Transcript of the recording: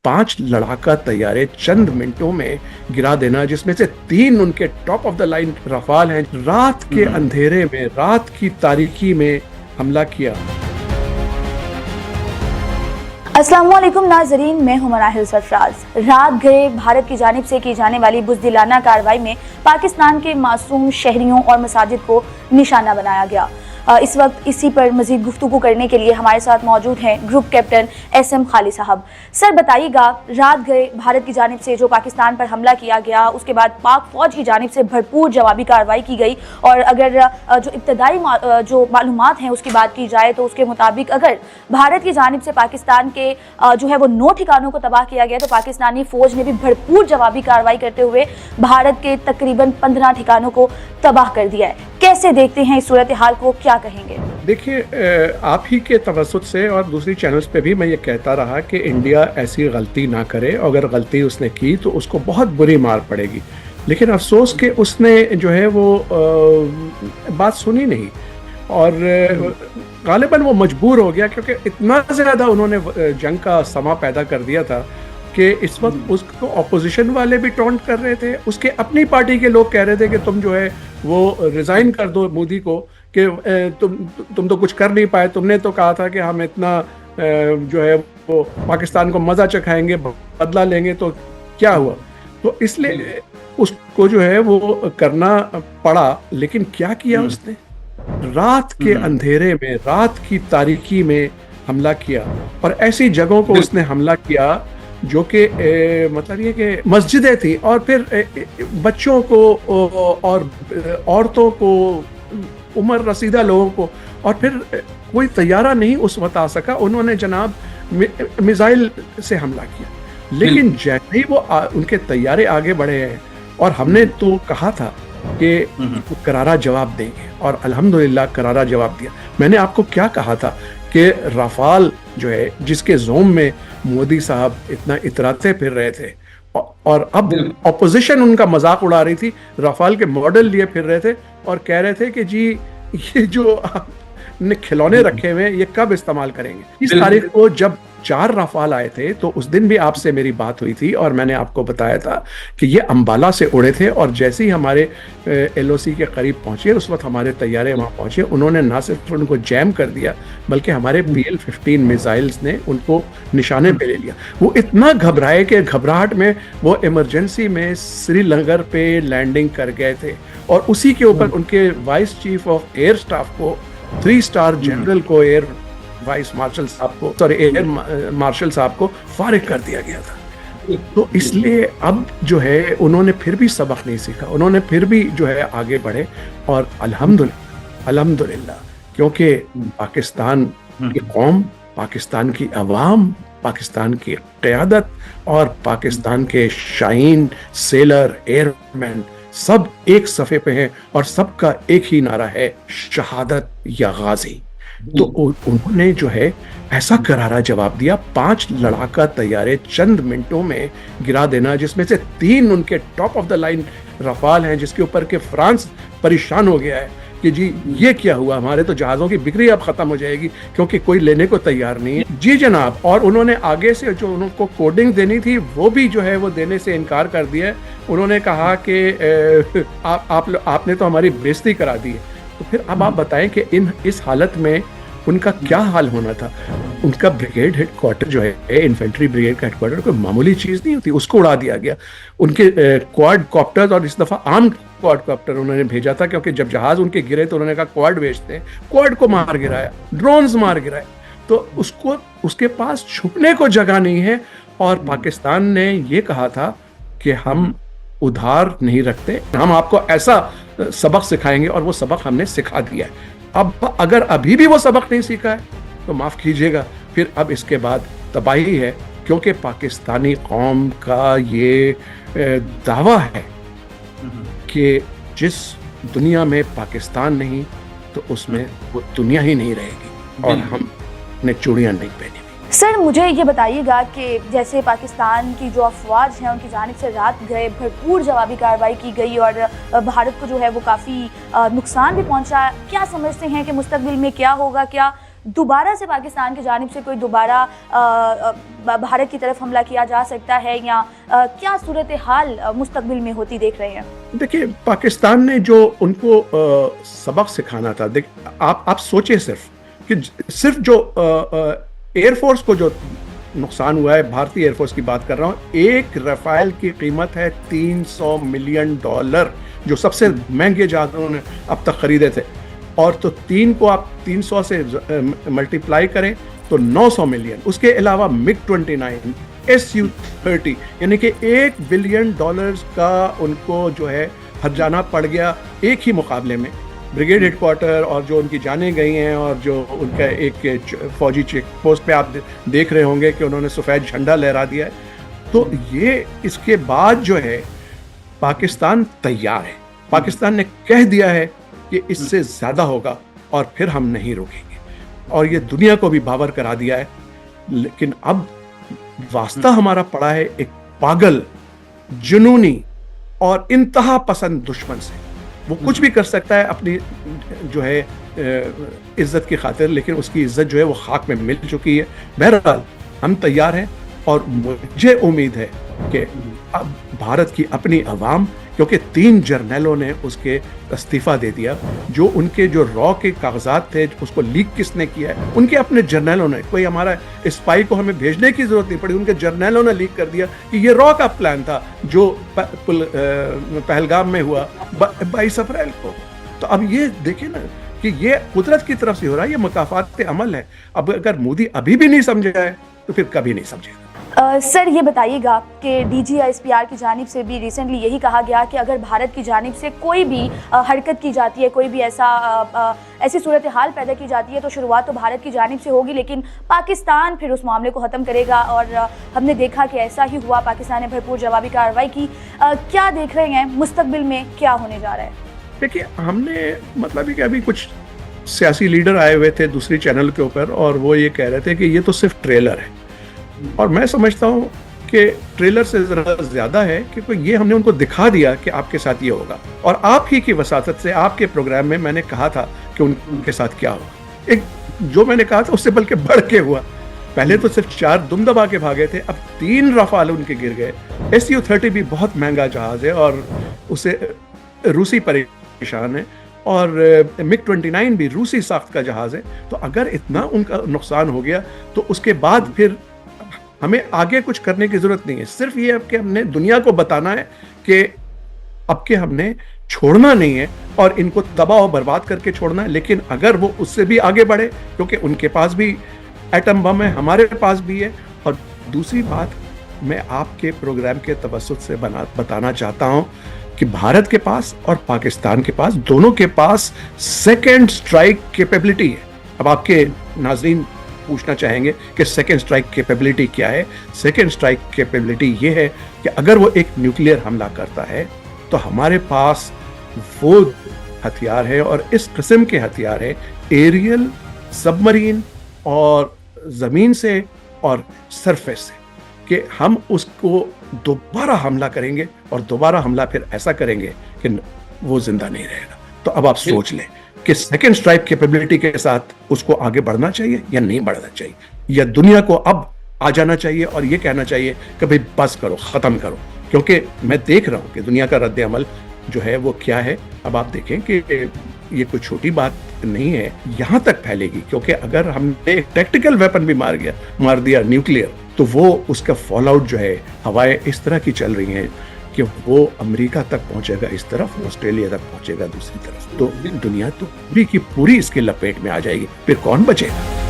5 लड़ाका तैयारे चंद मिनटों में गिरा देना, जिसमें से 3 उनके top of the line Rafale हैं। रात के अंधेरे में, रात की तारीकी में हमला किया। अस्सलाम वालेकुम नाजरीन, मैं हूं मराहिल सरफराज। रात गए भारत की जानिब से की जाने वाली बुज़दिलाना कार्रवाई में पाकिस्तान के मासूम शहरियों और मसाजिद को निशाना बनाया गया। इस वक्त इसी पर मजीद गुफ्तगू करने के लिए हमारे साथ मौजूद हैं ग्रुप कैप्टन SM खाली साहब। सर बताइएगा, रात गए भारत की जानिब से जो पाकिस्तान पर हमला किया गया, उसके बाद पाक फौज की जानिब से भरपूर जवाबी कार्रवाई की गई, और अगर जो इब्तदाई जो मालूमात हैं उसकी बात की जाए तो उसके मुताबिक अगर भारत की जानिब से पाकिस्तान के जो है वो 9 ठिकानों को तबाह किया गया, तो पाकिस्तानी फौज ने भी भरपूर जवाबी कार्रवाई करते हुए भारत के तकरीबन 15 ठिकानों को तबाह कर दिया है। कैसे देखते हैं इस सूरत हाल को, क्या कहेंगे? देखिए, आप ही के तवज्जुह से और दूसरी चैनल्स पे भी मैं ये कहता रहा कि इंडिया ऐसी गलती ना करे, और अगर गलती उसने की तो उसको बहुत बुरी मार पड़ेगी। लेकिन अफसोस कि उसने जो है वो बात सुनी नहीं, और गालिबन वो मजबूर हो गया, क्योंकि इतना ज़्यादा उन्होंने जंग का समा पैदा कर दिया था कि इस वक्त उसको अपोजिशन वाले भी टॉन्ट कर रहे थे, उसके अपनी पार्टी के लोग कह रहे थे कि तुम जो है वो रिज़ाइन कर दो मोदी को, कि तुम तो कुछ कर नहीं पाए, तुमने तो कहा था कि हम इतना जो है वो पाकिस्तान को मज़ा चखाएंगे, बदला लेंगे, तो क्या हुआ? तो इसलिए उसको जो है वो करना पड़ा। लेकिन क्या किया उसने? रात के अंधेरे में, रात की तारीकी में हमला किया, और ऐसी जगहों को उसने हमला किया जो कि मतलब ये कि मस्जिदें थी, और फिर बच्चों को और औरतों को, उम्र रसीदा लोगों को, और फिर कोई तैयारा नहीं उस वक्त आ सका, उन्होंने जनाब मिसाइल से हमला किया। लेकिन जैसे ही वो उनके तैयारे आगे बढ़े हैं, और हमने तो कहा था कि करारा जवाब देंगे, और अल्हम्दुलिल्लाह करारा जवाब दिया। मैंने आपको क्या कहा था कि रफाल जो है, जिसके जोम में मोदी साहब इतना इतराते फिर रहे थे, और अब ऑपोजिशन उनका मजाक उड़ा रही थी, रफाल के मॉडल लिए फिर रहे थे और कह रहे थे कि जी ये जो आपने खिलौने रखे हुए हैं ये कब इस्तेमाल करेंगे। इस तारीख को जब 4 रफाल आए थे तो उस दिन भी आपसे मेरी बात हुई थी, और मैंने आपको बताया था कि ये अंबाला से उड़े थे, और जैसे ही हमारे LOC के करीब पहुंचे, उस वक्त हमारे तैयारे वहां पहुंचे, उन्होंने ना सिर्फ उनको जैम कर दिया, बल्कि हमारे PL-15 मिसाइल्स ने उनको निशाने पे ले लिया। वो इतना घबराए कि घबराहट में वो इमरजेंसी में श्रीनगर पे लैंडिंग कर गए थे, और उसी के ऊपर उनके vice chief of air staff को, 3 स्टार जनरल को, एयर वाइस मार्शल साहब को, सॉरी एयर मार्शल साहब को फारिग कर दिया गया था। तो इसलिए अब जो है उन्होंने फिर भी सबक नहीं सीखा, उन्होंने फिर भी जो है आगे बढ़े, और अल्हम्दुलिल्लाह, क्योंकि पाकिस्तान की कौम, पाकिस्तान की अवाम, पाकिस्तान की क़यादत और पाकिस्तान के शाहीन, सेलर, एयरमैन सब एक सफ़े पे हैं, और सबका एक ही नारा है, शहादत या गाजी। तो उन्होंने जो है ऐसा करारा जवाब दिया। 5 लड़ाका तैयारे चंद मिनटों में गिरा देना, जिसमें से 3 उनके top of the line Rafale हैं, जिसके ऊपर के फ्रांस परेशान हो गया है कि जी ये क्या हुआ, हमारे तो जहाज़ों की बिक्री अब ख़त्म हो जाएगी, क्योंकि कोई लेने को तैयार नहीं है। जी जनाब, और उन्होंने आगे से जो उनको कोडिंग देनी थी वो भी जो है वो देने से इनकार कर दिया है। उन्होंने कहा कि आपने तो हमारी बेइज्जती करा दी है। तो फिर अब आप बताएं कि इस हालत में उनका क्या हाल होना था। उनका ब्रिगेड हेडक्वार्टर जो है, इन्फेंट्री ब्रिगेड का हेडक्वार्टर, कोई मामूली चीज़ नहीं होती, उसको उड़ा दिया गया। उनके क्वाड कॉप्टर्स, और इस दफ़ा आर्म्ड क्वाड कॉप्टर उन्होंने भेजा था, क्योंकि जब जहाज़ उनके गिरे तो उन्होंने कहा क्वाड भेजते हैं, क्वाड को मार गिराया, ड्रोन्स मार गिराए। तो उसके पास छुपने को जगह नहीं है, और पाकिस्तान ने ये कहा था कि हम उधार नहीं रखते, हम आपको ऐसा सबक सिखाएंगे, और वो सबक हमने सिखा दिया है। अब अगर अभी भी वो सबक नहीं सीखा है तो माफ़ कीजिएगा, फिर अब इसके बाद तबाही है, क्योंकि पाकिस्तानी कौम का ये दावा है कि जिस दुनिया में पाकिस्तान नहीं तो उसमें वो दुनिया ही नहीं रहेगी, और हमने चूड़ियाँ नहीं पहनी। सर मुझे ये बताइएगा कि जैसे पाकिस्तान की जो अफवाज हैं उनकी जानिब से रात गए भरपूर जवाबी कार्रवाई की गई, और भारत को जो है वो काफ़ी नुकसान भी पहुंचा। क्या समझते हैं कि मुस्तकबिल में क्या होगा? क्या दोबारा से पाकिस्तान की जानिब से कोई दोबारा भारत की तरफ हमला किया जा सकता है, या क्या सूरत हाल मुस्तकबिल में होती देख रहे हैं? देखिए, पाकिस्तान ने जो उनको सबक सिखाना था, आप सोचिए सिर्फ कि सिर्फ जो एयरफोर्स को जो नुकसान हुआ है, भारतीय एयरफोर्स की बात कर रहा हूँ, एक रफाल की कीमत है $300 मिलियन, जो सबसे महंगे जहाज उन्होंने अब तक खरीदे थे। और तो 3 को आप 300 से मल्टीप्लाई करें तो 900 मिलियन। उसके अलावा MiG-29, Su-30, यानी कि $1 बिलियन का उनको जो है हर्जाना पड़ गया एक ही मुकाबले में। ब्रिगेड हेडक्वार्टर और जो उनकी जाने गई हैं, और जो उनका एक फौजी चेक पोस्ट पे आप देख रहे होंगे कि उन्होंने सफ़ेद झंडा लहरा दिया है। तो ये इसके बाद जो है पाकिस्तान तैयार है। पाकिस्तान ने कह दिया है कि इससे ज़्यादा होगा और फिर हम नहीं रोकेंगे, और ये दुनिया को भी बावर करा दिया है। लेकिन अब वास्ता हमारा पड़ा है एक पागल, जुनूनी और इंतहा पसंद दुश्मन से। वो कुछ भी कर सकता है अपनी जो है इज्जत की खातिर, लेकिन उसकी इज्जत जो है वो खाक में मिल चुकी है। बहरहाल हम तैयार हैं, और मुझे उम्मीद है कि अब भारत की अपनी अवाम, क्योंकि 3 जर्नलों ने उसके इस्तीफा दे दिया, जो उनके जो रॉ के कागजात थे उसको लीक किसने किया है, उनके अपने जर्नलों ने। कोई हमारा स्पाई को हमें भेजने की जरूरत नहीं पड़ी, उनके जर्नलों ने लीक कर दिया कि ये रॉ का प्लान था जो पहलगाम में हुआ 22 अप्रैल को। तो अब ये देखिए ना कि ये कुदरत की तरफ से हो रहा है, ये मुकाफात अमल है। अब अगर मोदी अभी भी नहीं समझा है तो फिर कभी नहीं समझेगा। सर, ये बताइएगा कि DGISPR की जानिब से भी रिसेंटली यही कहा गया कि अगर भारत की जानिब से कोई भी हरकत की जाती है, कोई भी ऐसी सूरत हाल पैदा की जाती है, तो शुरुआत तो भारत की जानिब से होगी, लेकिन पाकिस्तान फिर उस मामले को ख़त्म करेगा। और हमने देखा कि ऐसा ही हुआ, पाकिस्तान ने भरपूर जवाबी कार्रवाई की। क्या देख रहे हैं मुस्तकबिल में क्या होने जा रहा है? देखिए, हमने मतलब कि अभी कुछ सियासी लीडर आए हुए थे दूसरी चैनल के ऊपर, और वो ये कह रहे थे कि ये तो सिर्फ ट्रेलर है। और मैं समझता हूँ कि ट्रेलर से ज़रा ज़्यादा है, क्योंकि ये हमने उनको दिखा दिया कि आपके साथ ये होगा। और आप ही की वसातत से आपके प्रोग्राम में मैंने कहा था कि उनके साथ क्या होगा। एक जो मैंने कहा था उससे बल्कि बढ़ के हुआ। पहले तो सिर्फ 4 दुम दबा के भागे थे, अब 3 रफाल उनके गिर गए। Su-30 भी बहुत महंगा जहाज़ है और उसे रूसी परेशान है, और MiG-29 भी रूसी साख्त का जहाज़ है। तो अगर इतना उनका नुकसान हो गया तो उसके बाद फिर हमें आगे कुछ करने की जरूरत नहीं है। सिर्फ ये कि हमने दुनिया को बताना है कि अब के हमने छोड़ना नहीं है और इनको तबाह और बर्बाद करके छोड़ना है। लेकिन अगर वो उससे भी आगे बढ़े, क्योंकि उनके पास भी एटम बम है, हमारे पास भी है। और दूसरी बात, मैं आपके प्रोग्राम के तवज्जुह से बताना चाहता हूं कि भारत के पास और पाकिस्तान के पास, दोनों के पास सेकेंड स्ट्राइक कैपेबिलिटी है। अब आपके नाजरीन पूछना चाहेंगे कि सेकेंड स्ट्राइक कैपेबिलिटी क्या है। सेकेंड स्ट्राइक कैपेबिलिटी ये है कि अगर वो एक न्यूक्लियर हमला करता है तो हमारे पास वो हथियार है, और इस किस्म के हथियार है एरियल, सबमरीन और ज़मीन से और सरफेस से, कि हम उसको दोबारा हमला करेंगे, और दोबारा हमला फिर ऐसा करेंगे कि वो जिंदा नहीं रहेगा। तो अब आप सोच लें कि सेकेंड स्ट्राइक कैपेबिलिटी के साथ उसको आगे बढ़ना चाहिए या नहीं बढ़ना चाहिए, या दुनिया को अब आ जाना चाहिए और ये कहना चाहिए कि भाई बस करो, ख़त्म करो। क्योंकि मैं देख रहा हूँ कि दुनिया का रद्द अमल जो है वो क्या है। अब आप देखें कि ये कोई छोटी बात नहीं है, यहाँ तक फैलेगी। क्योंकि अगर हमने एक टैक्टिकल वेपन भी मार दिया न्यूक्लियर, तो वो उसका फॉल आउट जो है, हवाएं इस तरह की चल रही हैं कि वो अमेरिका तक पहुंचेगा इस तरफ, ऑस्ट्रेलिया तक पहुंचेगा दूसरी तरफ। तो दुनिया तो पूरी की पूरी इसके लपेट में आ जाएगी, फिर कौन बचेगा?